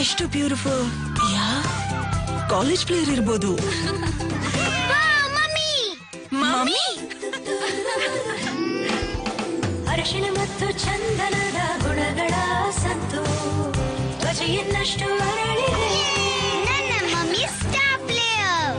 ಎಷ್ಟು ಬ್ಯೂಟಿಫುಲ್. ಯಾ college player ಇರ್ಬೋದು. Mummy ಅರಿಶಿಣ ಮತ್ತು ಚಂದನದ ಗುಣಗಳ ಸತ್ತು ಧ್ವಜೆಯನ್ನಷ್ಟು ಅರಳಿದೆ. ನನ್ನ ಮಮ್ಮಿ ಸ್ಟಾರ್ ಪ್ಲೇಯರ್.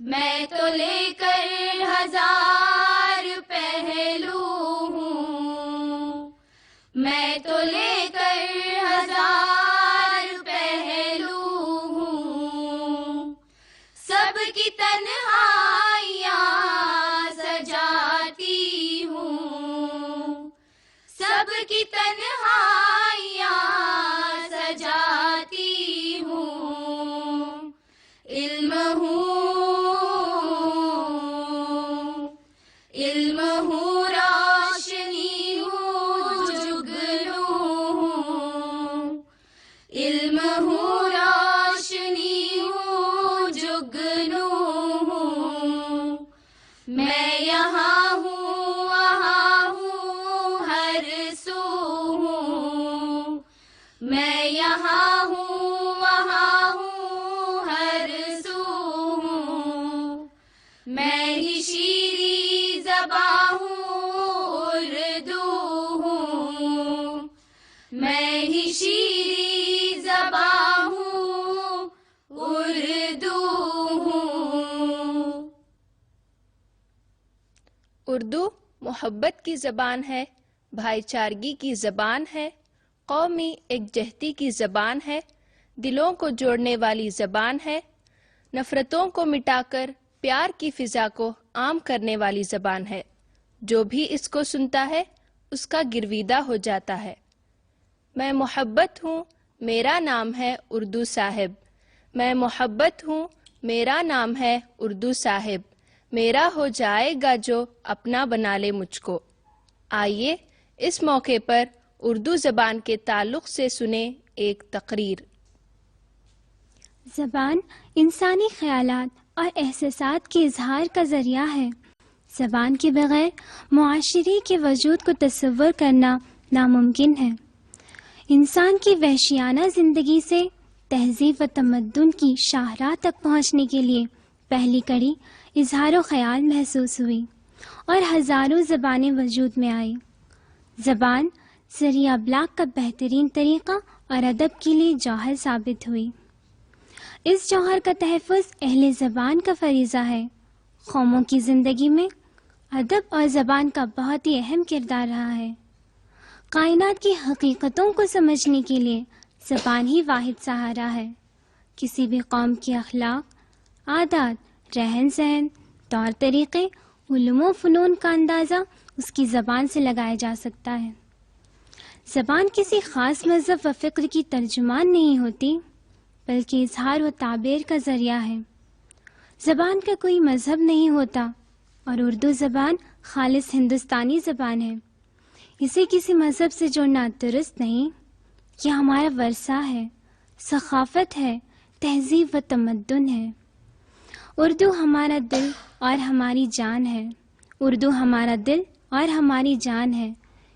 میں تو لے کر ہزار پہلو ہوں، میں تو لے کر ہزار پہلو ہوں، سب کی تنہائیاں سجاتی ہوں، سب کی تنہائیاں سجاتی ہوں، علم ہوں روشنی ہوں جگنو ہوں، علم ہوں روشنی ہوں جگنو ہوں، میں یہاں ہوں وہاں ہوں ہر سو ہوں، میں یہاں ہوں وہاں ہوں ہر سو ہوں، میں ہی شیریں زباں ہوں اردو ہوں، میں ہی شیریں زباں ہوں اردو ہوں۔ اردو محبت کی زبان ہے، بھائی چارگی کی زبان ہے، قومی یکجہتی کی زبان ہے، دلوں کو جوڑنے والی زبان ہے، نفرتوں کو مٹا کر پیار کی فضا کو عام کرنے والی زبان ہے۔ جو بھی اس کو سنتا ہے اس کا گرویدہ ہو جاتا ہے۔ میں محبت ہوں، میرا نام ہے اردو صاحب، میں محبت ہوں، میرا نام ہے اردو صاحب، میرا ہو جائے گا جو اپنا بنا لے مجھ کو۔ آئیے اس موقع پر اردو زبان کے تعلق سے سنیں ایک تقریر۔ زبان انسانی خیالات اور احساسات کے اظہار کا ذریعہ ہے۔ زبان کے بغیر معاشرے کے وجود کو تصور کرنا ناممکن ہے۔ انسان کی وحشیانہ زندگی سے تہذیب و تمدن کی شاہراہ تک پہنچنے کے لیے پہلی کڑی اظہار و خیال محسوس ہوئی اور ہزاروں زبانیں وجود میں آئی۔ زبان ذریعہ ابلاغ کا بہترین طریقہ اور ادب کے لیے جوہر ثابت ہوئی۔ اس جوہر کا تحفظ اہل زبان کا فریضہ ہے۔ قوموں کی زندگی میں ادب اور زبان کا بہت ہی اہم کردار رہا ہے۔ کائنات کی حقیقتوں کو سمجھنے کے لیے زبان ہی واحد سہارا ہے۔ کسی بھی قوم کے اخلاق، عادات، رہن سہن، طور طریقے، علوم و فنون کا اندازہ اس کی زبان سے لگایا جا سکتا ہے۔ زبان کسی خاص مذہب و فکر کی ترجمان نہیں ہوتی، بلکہ اظہار و تعبیر کا ذریعہ ہے۔ زبان کا کوئی مذہب نہیں ہوتا اور اردو زبان خالص ہندوستانی زبان ہے۔ اسے کسی مذہب سے جوڑنا درست نہیں۔ یہ ہمارا ورثہ ہے، ثقافت ہے، تہذیب و تمدن ہے۔ اردو ہمارا دل اور ہماری جان ہے، اردو ہمارا دل اور ہماری جان ہے۔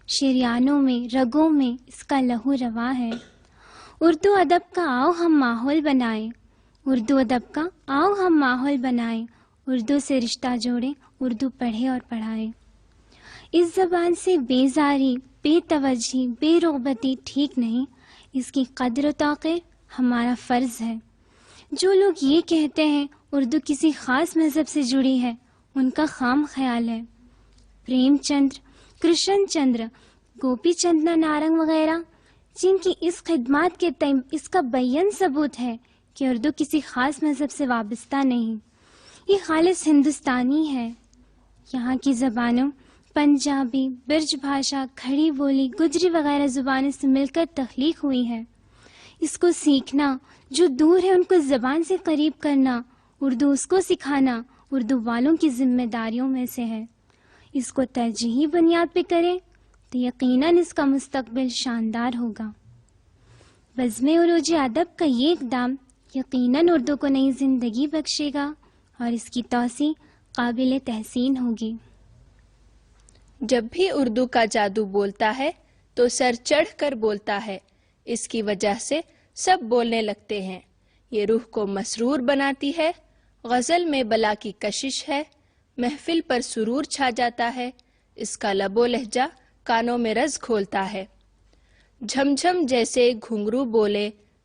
شریانوں میں، رگوں میں اس کا لہو رواں ہے۔ اردو ادب کا آؤ ہم ماحول بنائیں، اردو ادب کا آؤ ہم ماحول بنائیں، اردو سے رشتہ جوڑیں، اردو پڑھیں اور پڑھائیں۔ اس زبان سے بیزاری، بے توجہی، بے رغبتی ٹھیک نہیں۔ اس کی قدر و توقیر ہمارا فرض ہے۔ جو لوگ یہ کہتے ہیں اردو کسی خاص مذہب سے جڑی ہے، ان کا خام خیال ہے۔ پریم چندر، کرشن چندر، گوپی چندر نارنگ وغیرہ جن کی اس خدمات کے تئیں اس کا بیان ثبوت ہے کہ اردو کسی خاص مذہب سے وابستہ نہیں، یہ خالص ہندوستانی ہے۔ یہاں کی زبانوں پنجابی، برج بھاشا، کھڑی بولی، گجری وغیرہ زبانوں سے مل کر تخلیق ہوئی ہے۔ اس کو سیکھنا، جو دور ہے ان کو زبان سے قریب کرنا، اردو اس کو سکھانا اردو والوں کی ذمہ داریوں میں سے ہے۔ اس کو ترجیحی بنیاد پہ کریں تو یقیناً اس کا مستقبل شاندار ہوگا۔ بزم عروج ادب کا یہ اقدام یقیناً اردو کو نئی زندگی بخشے گا اور اس کی توسیع قابل تحسین ہوگی۔ جب بھی اردو کا جادو بولتا ہے تو سر چڑھ کر بولتا ہے، اس کی وجہ سے سب بولنے لگتے ہیں۔ یہ روح کو مسرور بناتی ہے، غزل میں بلا کی کشش ہے، محفل پر سرور چھا جاتا ہے، اس کا لب و لہجہ کانوں میں رز کھولتا ہے۔ جھم جھم جیسے گھنگرو بولے،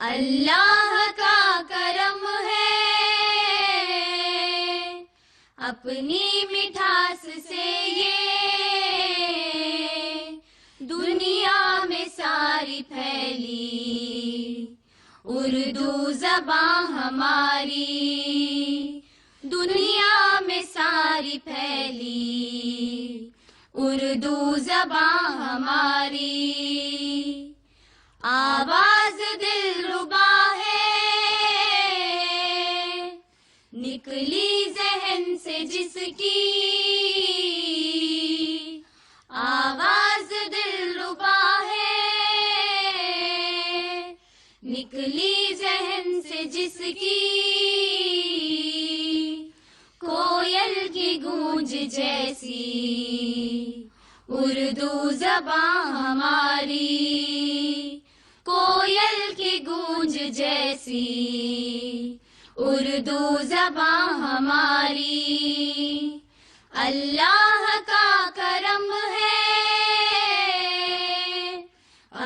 اللہ کا کرم ہے اپنی مٹھاس سے یہ دنیا میں ساری پھیلی اردو زبان ہماری دنیا میں ساری پھیلی اردو زبان ہماری آواز دلربا ہے نکلی ذہن سے جس کی آواز دلربا ہے نکلی ذہن سے جس کی کوئل کی گونج جیسی اردو زبان ہماری کوئل کی گونج جیسی اردو زبان ہماری اللہ کا کرم ہے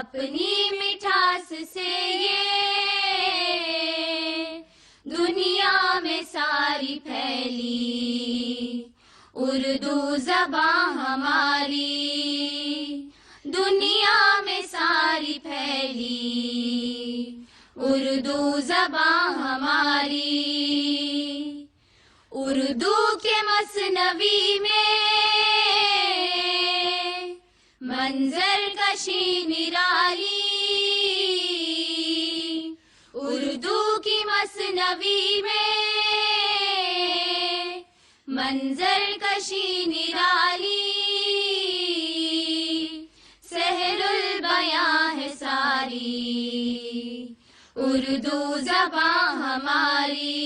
اپنی مٹھاس سے یہ دنیا میں ساری پھیلی اردو زبان ہماری دنیا میں ساری پھیلی اردو زبان ہماری اردو کے مثنوی میں منظر کشی نرالی اردو کی مثنوی میں منظر کشی نرالی سحر البیاں ہے ساری اردو زبان ہماری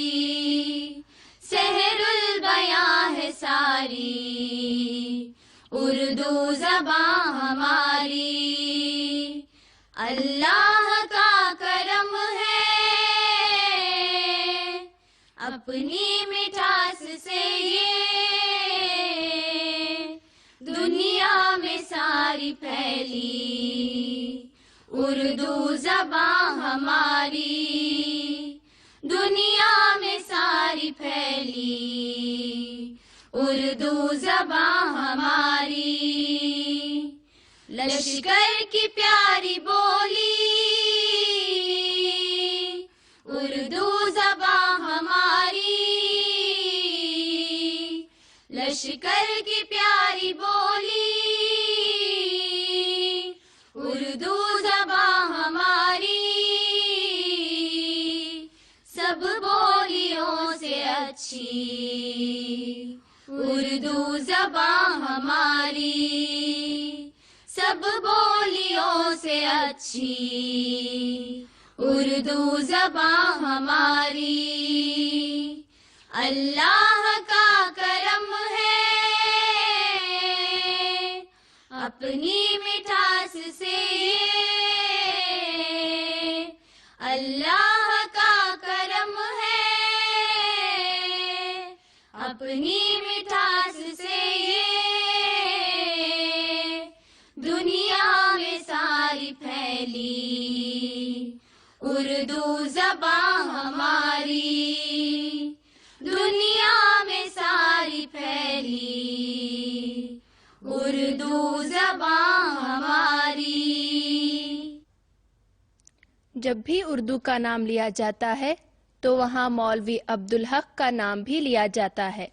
سحر البیاں ہے ساری اردو زبان ہماری اللہ کا کرم ہے اپنی مٹھاس سے یہ دنیا میں ساری پھیلی اردو زبان ہماری دنیا میں ساری پھیلی اردو زبان ہماری لشکر کی پیاری بولی اردو زبان ہماری لشکر کی پیاری بولی اردو زبان ہماری سب بولیوں سے اچھی اردو زبان ہماری سب بولیوں سے اچھی اردو زبان ہماری اللہ کا کرم ہے اپنی مٹھاس سے اللہ کا کرم ہے اپنی مٹھاس سے دنیا میں ساری پھیلی اردو زبان ہماری دنیا میں ساری پھیلی اردو زبان ہماری جب بھی اردو کا نام لیا جاتا ہے تو وہاں مولوی عبدالحق کا نام بھی لیا جاتا ہے.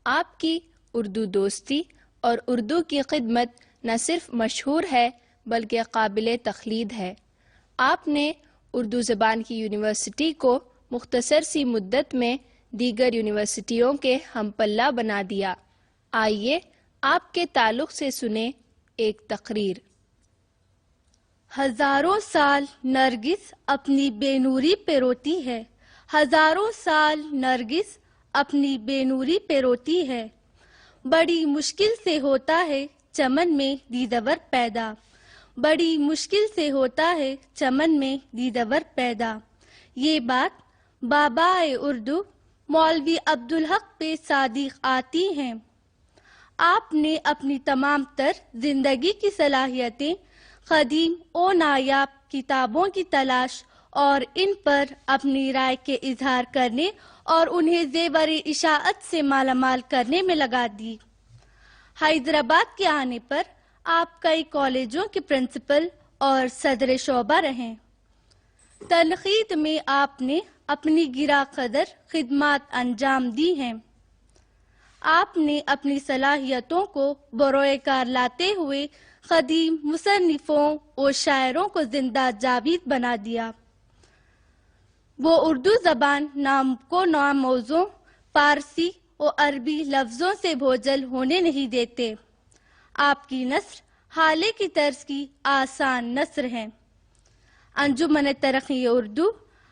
آپ کی اردو دوستی اور اردو کی خدمت نہ صرف مشہور ہے بلکہ قابل تقلید ہے. آپ نے اردو زبان کی یونیورسٹی کو مختصر سی مدت میں دیگر یونیورسٹیوں کے ہم پلہ بنا دیا. آئیے آپ کے تعلق سے سنیں ایک تقریر. ہزاروں سال نرگس اپنی بے نوری پہ روتی ہے، ہزاروں سال نرگس اپنی بے نوری پہ روتی ہے. بڑی مشکل سے ہوتا ہے چمن میں دیدور پیدا، بڑی مشکل سے ہوتا ہے چمن میں دیدور پیدا. یہ بات بابائے اردو مولوی عبدالحق پہ صادق آتی ہیں. آپ نے اپنی تمام تر زندگی کی صلاحیتیں قدیم و نایاب کتابوں کی تلاش اور ان پر اپنی رائے کے اظہار کرنے اور انہیں زیور اشاعت سے مالا مال کرنے میں لگا دی۔ حیدرآباد کے آنے پر آپ کئی کالجوں کے پرنسپل اور صدر شعبہ رہیں۔ تنقید میں آپ نے اپنی گراں قدر خدمات انجام دی ہیں۔ آپ نے اپنی صلاحیتوں کو بروئے کار لاتے ہوئے قدیم مصنفوں اور شاعروں کو زندہ جاوید بنا دیا۔ وہ اردو زبان کو ناموزوں فارسی اور عربی لفظوں سے بھوجل ہونے نہیں دیتے۔ آپ کی نثر حالے کی طرز کی آسان نثر ہے۔ انجمن ترقی اردو،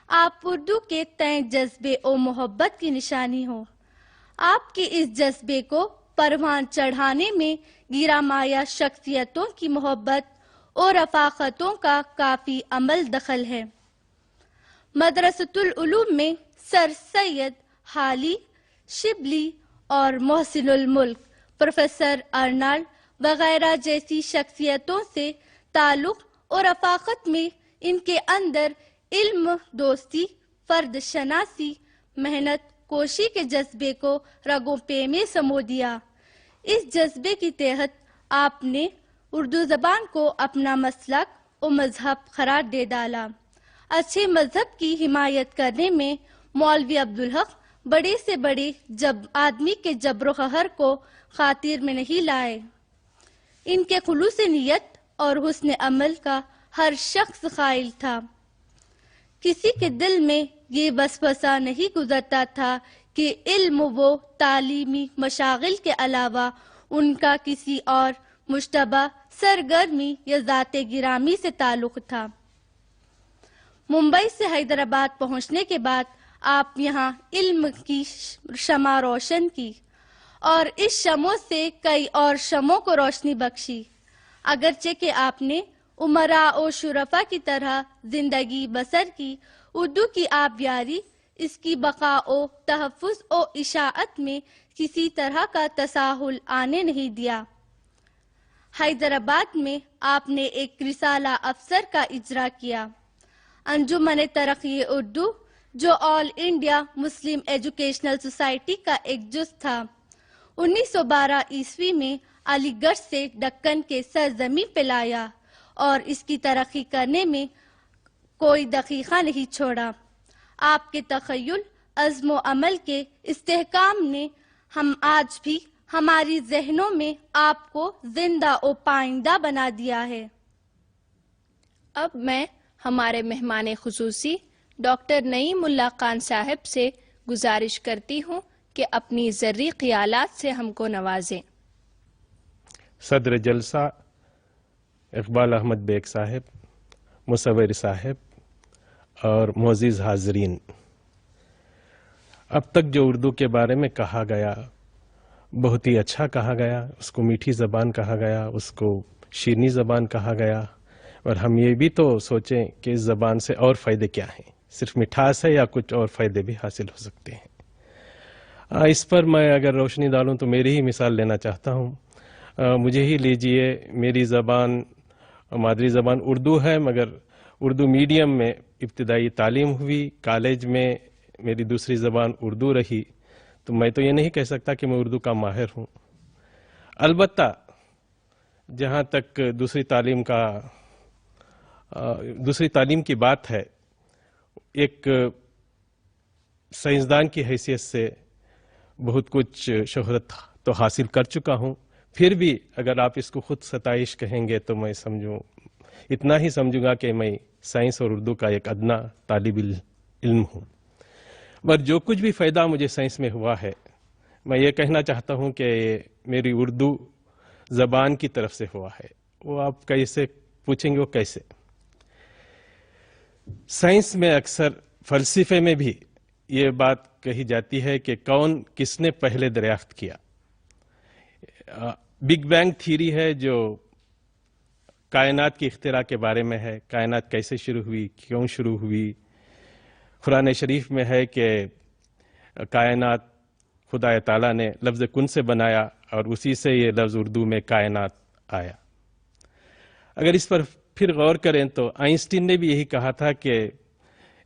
آپ اردو کے تئیں جذبے و محبت کی نشانی ہو۔ آپ کے اس جذبے کو پروان چڑھانے میں گیرامایا شخصیتوں کی محبت اور رفاقتوں کا کافی عمل دخل ہے۔ مدرسۃ العلوم میں سر سید حالی، شبلی اور محسن الملک، پروفیسر ارنالڈ وغیرہ جیسی شخصیتوں سے تعلق اور رفاقت میں ان کے اندر علم دوستی، فرد شناسی، محنت کوشی کے جذبے کو رگوں پے میں سمو دیا۔ اس جذبے کے تحت آپ نے اردو زبان کو اپنا مسلک و مذہب قرار دے ڈالا۔ اچھے مذہب کی حمایت کرنے میں مولوی عبدالحق بڑے سے بڑے آدمی کے جبر و قہر کو خاطر میں نہیں لائے۔ ان کے خلوص نیت اور حسن عمل کا ہر شخص قائل تھا۔ کسی کے دل میں یہ وسوسہ نہیں گزرتا تھا کہ علم و تعلیمی مشاغل کے علاوہ ان کا کسی اور مشتبہ سرگرمی یا ذات گرامی سے تعلق تھا۔ ممبئی سے حیدرآباد پہنچنے کے بعد آپ یہاں علم کی شمع روشن کی اور اس شمع سے کئی اور شمعوں کو روشنی بخشی۔ اگرچہ کہ آپ نے امراء و شرفا کی طرح زندگی بسر کی، اردو کی آبیاری، اس کی بقا و تحفظ و اشاعت میں کسی طرح کا تساہل آنے نہیں دیا۔ حیدرآباد میں آپ نے ایک رسالہ افسر کا اجرا کیا۔ انجمن ترقی اردو، جو آل انڈیا مسلم ایجوکیشنل سوسائٹی کا ایک جز تھا، 1912 عیسوی میں علی گڑھ سے دکن کے سرزمین پہ لایا اور اس کی ترقی کرنے میں کوئی دقیقہ نہیں چھوڑا۔ آپ کے تخیل، عزم و عمل کے استحکام نے ہم آج بھی ہماری ذہنوں میں آپ کو زندہ و پائندہ بنا دیا ہے۔ اب میں ہمارے مہمان خصوصی ڈاکٹر نعیم اللہ خان صاحب سے گزارش کرتی ہوں کہ اپنی ذرّی خیالات سے ہم کو نوازیں۔ صدر جلسہ اقبال احمد بیگ صاحب، مصور صاحب اور معزز حاضرین، اب تک جو اردو کے بارے میں کہا گیا بہت ہی اچھا کہا گیا۔ اس کو میٹھی زبان کہا گیا، اس کو شیرنی زبان کہا گیا، اور ہم یہ بھی تو سوچیں کہ اس زبان سے اور فائدے کیا ہیں، صرف مٹھاس ہے یا کچھ اور فائدے بھی حاصل ہو سکتے ہیں۔ اس پر میں اگر روشنی ڈالوں تو میری ہی مثال لینا چاہتا ہوں۔ مجھے ہی لیجئے، میری زبان مادری زبان اردو ہے، مگر اردو میڈیم میں ابتدائی تعلیم ہوئی، کالج میں میری دوسری زبان اردو رہی، تو میں تو یہ نہیں کہہ سکتا کہ میں اردو کا ماہر ہوں۔ البتہ جہاں تک دوسری تعلیم کی بات ہے، ایک سائنسدان کی حیثیت سے بہت کچھ شہرت تو حاصل کر چکا ہوں، پھر بھی اگر آپ اس کو خود ستائش کہیں گے تو میں اتنا ہی سمجھوں گا کہ میں سائنس اور اردو کا ایک ادنا طالب علم ہوں۔ پر جو کچھ بھی فائدہ مجھے سائنس میں ہوا ہے، میں یہ کہنا چاہتا ہوں کہ میری اردو زبان کی طرف سے ہوا ہے۔ وہ آپ کیسے پوچھیں گے، وہ کیسے؟ سائنس میں اکثر، فلسفے میں بھی یہ بات کہی جاتی ہے کہ کون کس نے پہلے دریافت کیا۔ بگ بینگ تھیوری ہے جو کائنات کی اختراع کے بارے میں ہے، کائنات کیسے شروع ہوئی، کیوں شروع ہوئی۔ قرآن شریف میں ہے کہ کائنات خدا تعالیٰ نے لفظ کن سے بنایا اور اسی سے یہ لفظ اردو میں کائنات آیا۔ اگر اس پر پھر غور کریں تو آئنسٹین نے بھی یہی کہا تھا کہ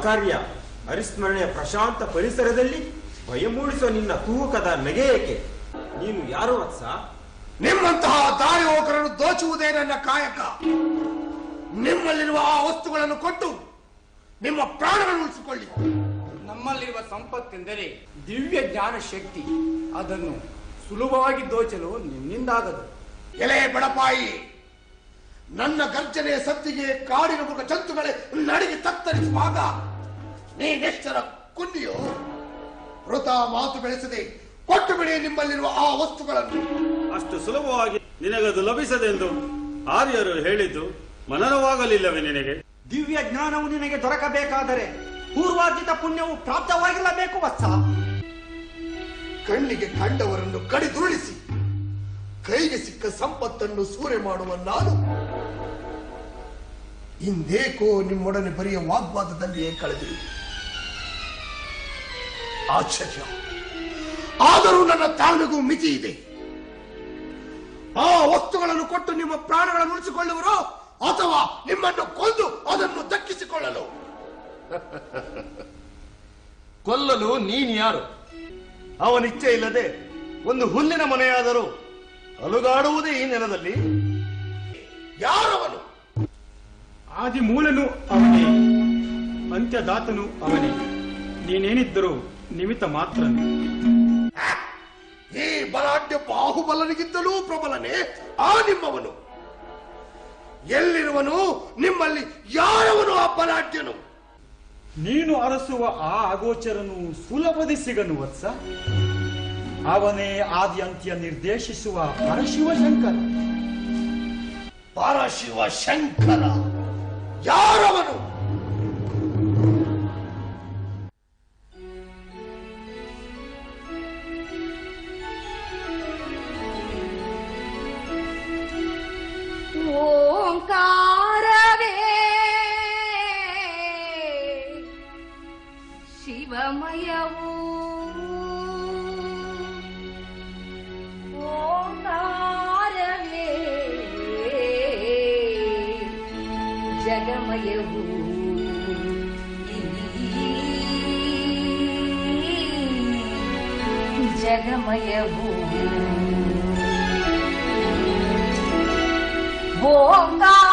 ಅಕಾರ್ಯ ಹರಿಸ್ಮರಣೆಯ ಪ್ರಶಾಂತ ಪರಿಸರದಲ್ಲಿ ಭಯ ಮೂಡಿಸುವ ನಿನ್ನ ತೂಕದ ನಗೆ ಏಕೆ? ನೀನು ಯಾರು ವತ್ಸ? ನಿಮ್ಮಂತಹ ದಾರಿ ಹೋಕರನ್ನು ದೋಚುವುದೇ ನನ್ನ ಕಾಯಕ. ನಿಮ್ಮಲ್ಲಿರುವ ಆ ವಸ್ತುಗಳನ್ನು ಕೊಟ್ಟು ನಿಮ್ಮ ಪ್ರಾಣಗಳನ್ನು ಉಳಿಸಿಕೊಳ್ಳಿ. ನಮ್ಮಲ್ಲಿರುವ ಸಂಪತ್ತೆಂದರೆ ದಿವ್ಯ ಜ್ಞಾನ ಶಕ್ತಿ. ಅದನ್ನು ಸುಲಭವಾಗಿ ದೋಚಲು ನಿನ್ನಿಂದಾಗದು. ಎಲೆ ಬಡಪಾಯಿ, ನನ್ನ ಗರ್ಜನೆಯ ಸದ್ದಿಗೆ ಕಾಡಿನ ಮೃಗ ಜಂತುಗಳೇ ನಡಿಗೆ ತತ್ತರಿಸುವಾಗ ನೀನೆಷ್ಟರ ಕುಂದಿಯೋ? ವೃತ ಮಾತು ಬೆಳೆಸದೆ ಕೊಟ್ಟು ಬಿಡಿ ನಿಮ್ಮಲ್ಲಿರುವ ಆ ವಸ್ತುಗಳನ್ನು. ಅಷ್ಟು ಸುಲಭವಾಗಿ ನಿನಗದು ಲಭಿಸದೆಂದು ಆರ್ಯರು ಹೇಳಿದ್ದು ಮನನವಾಗಲಿಲ್ಲವೇ ನಿನಗೆ? ದಿವ್ಯ ಜ್ಞಾನವು ನಿನಗೆ ದೊರಕಬೇಕಾದರೆ ಪೂರ್ವಾರ್ಜಿತ ಪುಣ್ಯವು ಪ್ರಾಪ್ತವಾಗಿರಬೇಕು ವತ್ಸ. ಕಣ್ಣಿಗೆ ಕಂಡವರನ್ನು ಕಡಿದುರುಳಿಸಿ ಕೈಗೆ ಸಿಕ್ಕ ಸಂಪತ್ತನ್ನು ಸೂರೆ ಮಾಡುವ ನಾನು ಇಂದೇಕೋ ನಿಮ್ಮೊಡನೆ ಬರಿಯ ವಾಗ್ವಾದದಲ್ಲಿಯೇ ಕಳೆದಿರು. ಆಶ್ಚರ್ಯ. ಆದರೂ ನನ್ನ ತಾಳ್ಮೆಗೂ ಮಿತಿ ಇದೆ. ಆ ವಸ್ತುಗಳನ್ನು ಕೊಟ್ಟು ನಿಮ್ಮ ಪ್ರಾಣಗಳನ್ನು ಉಳಿಸಿಕೊಳ್ಳುವರು ಅಥವಾ ನಿಮ್ಮನ್ನು ಕೊಂದು ಅದನ್ನು ದಕ್ಕಿಸಿಕೊಳ್ಳಲು? ಕೊಲ್ಲಲು ನೀನು ಯಾರು? ಅವನಿಚ್ಛೆ ಇಲ್ಲದೆ ಒಂದು ಹುಲ್ಲಿನ ಮನೆಯಾದರೂ ಅಲುಗಾಡುವುದೇ ಈ ನೆಲದಲ್ಲಿ. ಯಾರವನು? ಆದಿ ಮೂಲನು ಅವನೇ, ಅಂತ್ಯದಾತನು ಅವನೇ. ನೀನೇನಿದ್ದರೂ ನಿಮಿತ್ತ ಮಾತ್ರ. ಈ ಬಲಾಢ್ಯ ಬಾಹುಬಲನಿಗಿದ್ದಲೂ ಪ್ರಬಲನೇ ಆ ನಿಮ್ಮವನು. ಎಲ್ಲಿರುವನು? ನಿಮ್ಮಲ್ಲಿ ಯಾರವನು ಆ ಬಲಾಢ್ಯನು? ನೀನು ಅರಸುವ ಆ ಅಗೋಚರನು ಸುಲಭದಿ ಸಿಗನು ವತ್ಸ. ಅವನೇ ಆದಿ ಅಂತ್ಯ ನಿರ್ದೇಶಿಸುವ ಪರಶಿವಶಂಕರ. ಪರಶಿವಶಂಕರ ಯಾರವನು? ಓಂಕಾರವೇ ಶಿವಮಯವು, ಓಂಕಾರವೇ ಜಗಮಯವು. ಜಗಮಯವು ಓಂಕಾರ